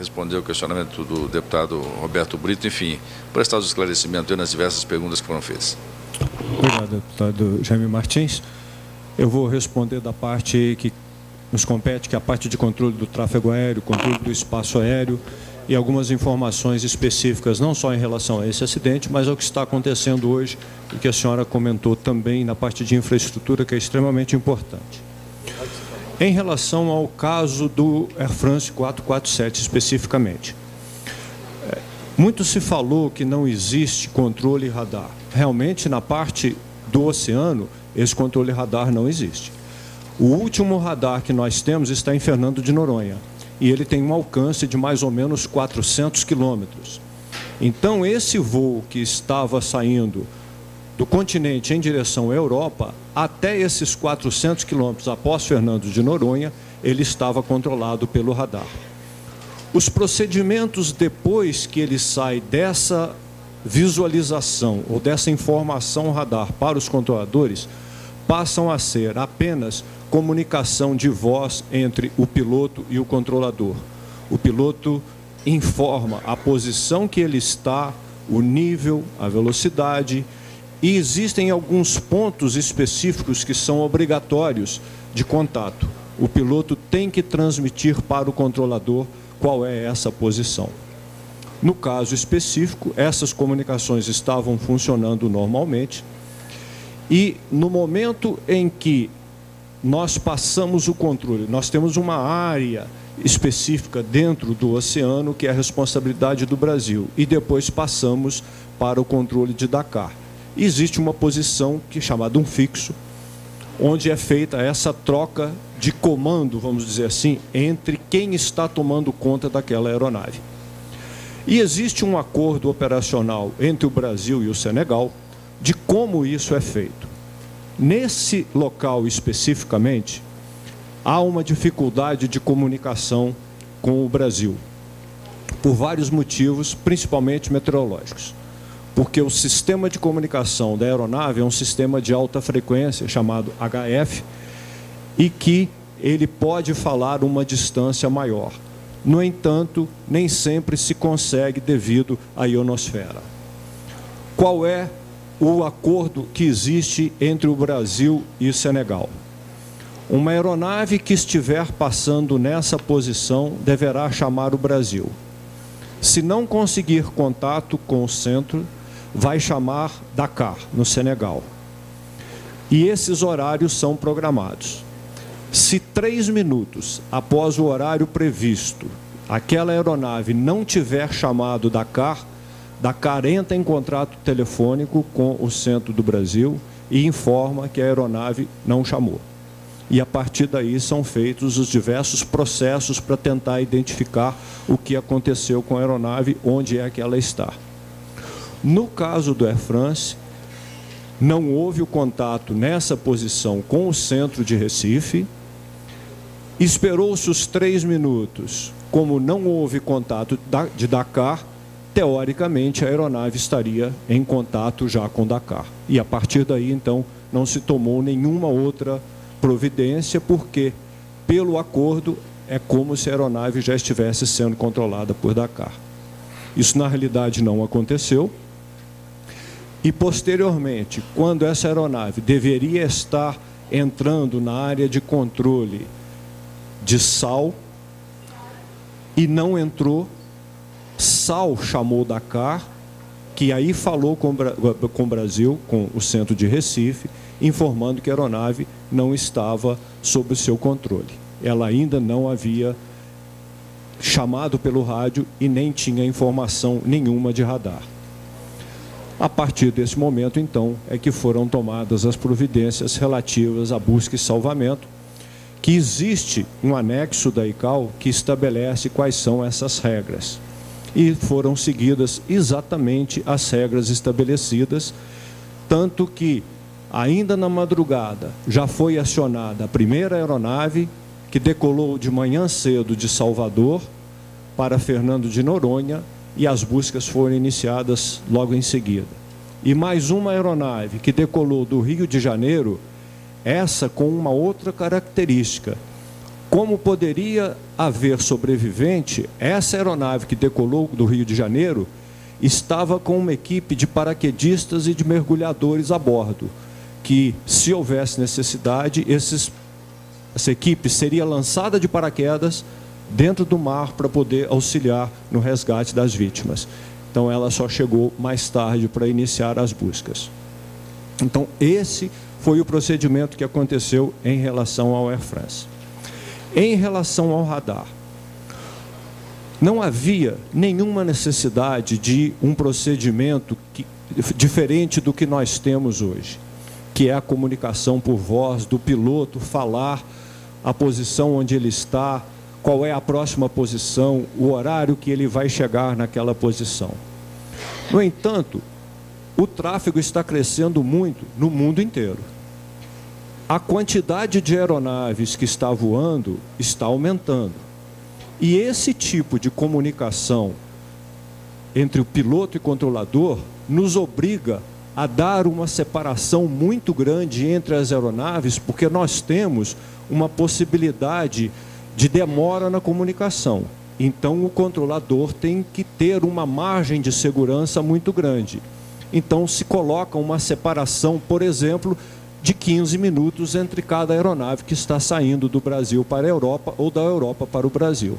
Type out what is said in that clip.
responder o questionamento do deputado Roberto Brito, enfim, prestar os esclarecimentos nas diversas perguntas que foram feitas. Obrigado, deputado Jaime Martins. Eu vou responder da parte que nos compete, que é a parte de controle do tráfego aéreo, controle do espaço aéreo e algumas informações específicas, não só em relação a esse acidente, mas ao que está acontecendo hoje e que a senhora comentou também na parte de infraestrutura, que é extremamente importante. Em relação ao caso do Air France 447 especificamente, muito se falou que não existe controle radar. Realmente, na parte do oceano, esse controle radar não existe. O último radar que nós temos está em Fernando de Noronha, e ele tem um alcance de mais ou menos 400 quilômetros. Então, esse voo que estava saindo do continente em direção à Europa, até esses 400 quilômetros após Fernando de Noronha, ele estava controlado pelo radar. Os procedimentos depois que ele sai dessa visualização ou dessa informação radar para os controladores passam a ser apenas comunicação de voz entre o piloto e o controlador. O piloto informa a posição que ele está, o nível, a velocidade, e existem alguns pontos específicos que são obrigatórios de contato. O piloto tem que transmitir para o controlador qual é essa posição. No caso específico, essas comunicações estavam funcionando normalmente e no momento em que nós passamos o controle, nós temos uma área específica dentro do oceano que é a responsabilidade do Brasil e depois passamos para o controle de Dakar. Existe uma posição que é chamada um fixo, onde é feita essa troca de comando, vamos dizer assim, entre quem está tomando conta daquela aeronave. E existe um acordo operacional entre o Brasil e o Senegal de como isso é feito. Nesse local especificamente, há uma dificuldade de comunicação com o Brasil, por vários motivos, principalmente meteorológicos. Porque o sistema de comunicação da aeronave é um sistema de alta frequência, chamado HF, e que ele pode falar uma distância maior. No entanto, nem sempre se consegue devido à ionosfera. Qual é o acordo que existe entre o Brasil e o Senegal? Uma aeronave que estiver passando nessa posição deverá chamar o Brasil. Se não conseguir contato com o centro, vai chamar Dakar, no Senegal. E esses horários são programados. Se 3 minutos após o horário previsto, aquela aeronave não tiver chamado Dakar, Dakar entra em contrato telefônico com o centro do Brasil e informa que a aeronave não chamou. E a partir daí são feitos os diversos processos para tentar identificar o que aconteceu com a aeronave, onde é que ela está. No caso do Air France, não houve o contato nessa posição com o centro de Recife, esperou-se os 3 minutos, como não houve contato de Dakar, teoricamente a aeronave estaria em contato já com Dakar. E a partir daí, então, não se tomou nenhuma outra providência, porque, pelo acordo, é como se a aeronave já estivesse sendo controlada por Dakar. Isso, na realidade, não aconteceu. E, posteriormente, quando essa aeronave deveria estar entrando na área de controle de SAL, e não entrou, SAL chamou Dakar, que aí falou com o Brasil, com o centro de Recife, informando que a aeronave não estava sob o seu controle. Ela ainda não havia chamado pelo rádio e nem tinha informação nenhuma de radar. A partir desse momento, então, é que foram tomadas as providências relativas à busca e salvamento, que existe um anexo da ICAO que estabelece quais são essas regras. E foram seguidas exatamente as regras estabelecidas, tanto que, ainda na madrugada, já foi acionada a primeira aeronave, que decolou de manhã cedo de Salvador para Fernando de Noronha, e as buscas foram iniciadas logo em seguida. E mais uma aeronave que decolou do Rio de Janeiro, essa com uma outra característica. como poderia haver sobrevivente, essa aeronave que decolou do Rio de Janeiro estava com uma equipe de paraquedistas e de mergulhadores a bordo, que, se houvesse necessidade, essa equipe seria lançada de paraquedas dentro do mar para poder auxiliar no resgate das vítimas. Então, ela só chegou mais tarde para iniciar as buscas. Então, esse foi o procedimento que aconteceu em relação ao Air France. Em relação ao radar, não havia nenhuma necessidade de um procedimento diferente do que nós temos hoje, que é a comunicação por voz do piloto, falar a posição onde ele está, qual é a próxima posição, o horário que ele vai chegar naquela posição. No entanto, o tráfego está crescendo muito no mundo inteiro. A quantidade de aeronaves que está voando está aumentando. E esse tipo de comunicação entre o piloto e controlador nos obriga a dar uma separação muito grande entre as aeronaves, porque nós temos uma possibilidade de demora na comunicação. Então, o controlador tem que ter uma margem de segurança muito grande. Então, se coloca uma separação, por exemplo, de 15 minutos entre cada aeronave que está saindo do Brasil para a Europa ou da Europa para o Brasil.